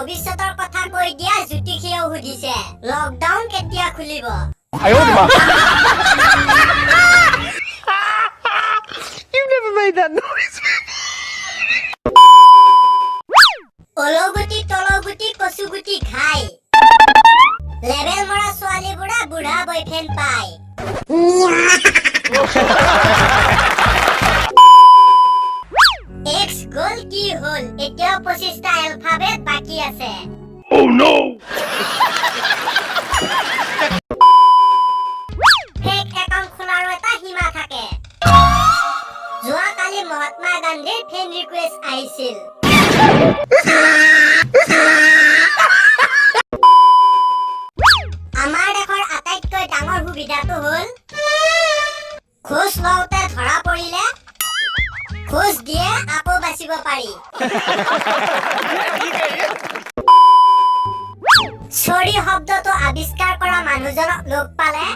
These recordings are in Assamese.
ভৱিষ্যতৰ কথা কৈ দিয়া জ্যোতিষীয়েও সুধিছে লকডাউন কেতিয়া খুলিব You've never made that noise. অলগুটি তলগুটি কচুগুটি খাই লেভেল মৰা ছোৱালী বুঢ়া বুঢ়া বয়ফ্ৰেণ্ড পায় এক্স গল কি হল এতিয়াও 25টা এলফাবেট বাকি আছে Oh no! ফেক একাউণ্ট খোলাৰো এটা সীমা থাকে যোৱাকালি মহাত্মা গান্ধীৰ ফ্ৰেণ্ড ৰিকুৱেষ্ট আহিছিল আমাৰ দেশৰ আটাইতকৈ ডাঙৰ সুবিধাটো হ'ল খোজ লওঁতে ধৰা পৰিলে খোজ দিয়ে আকৌ বাচিব পাৰি চৰি শব্দটো আৱিষ্কাৰ কৰা মানুহজনক লগ পালে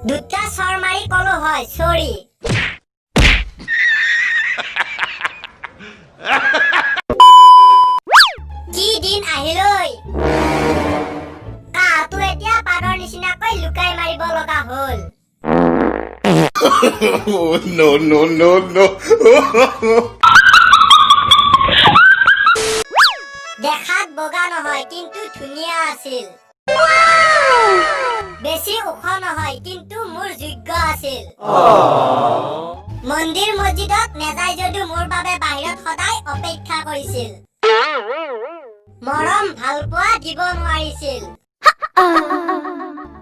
দুটা চৰ মাৰি কলো হয় চৰি কি দিন আহিলৈ কাহটো এতিয়া পাৰৰ নিচিনাকৈ লুকাই মাৰিব লগা হ'ল Oh no no no no! দেখাত বগা নহয় কিন্তু ধুনীয়া আছিল বেছি ওখ নহয় কিন্তু মোৰ যোগ্য আছিল মন্দিৰ মছজিদত নেযায় যদিও মোৰ বাবে বাহিৰত সদায় অপেক্ষা কৰিছিল মৰম ভাল পোৱা দিব নোৱাৰিছিল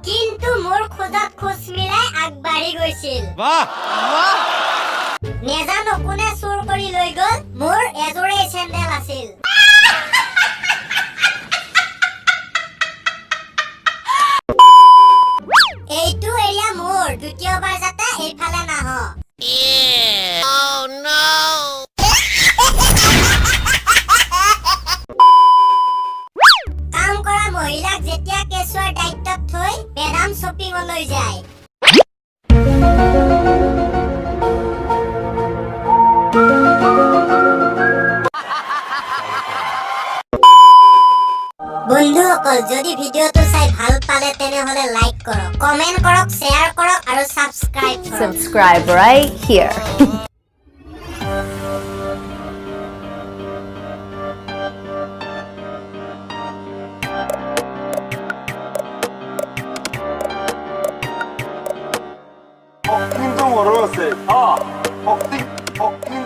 কিন্তু মোৰ খোজত খোজ মিলাই আগবাঢ়ি গৈছিল নেজানো কোনে চুৰ কৰি লৈ গ'ল মোৰ এযোৰেই চেণ্ডেল আছিল এইটো এৰিয়া মোৰ দ্বিতীয়বাৰ যাতে এইফালে নাহ কাম কৰা মহিলাক যেতিয়া কেঁচুৱাৰ দায়িত্বত থৈ মেডাম শ্বপিঙলৈ যায় বন্ধুসকল যদি ভিডিওটো চাই ভাল পালে তেনেহলে লাইক কৰক কমেন্ট কৰক শ্বেয়াৰ কৰক আৰু সাবস্ক্ৰাইব কৰক Subscribe right here. 좀 어려웠어요.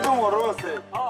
좀 어려웠어요.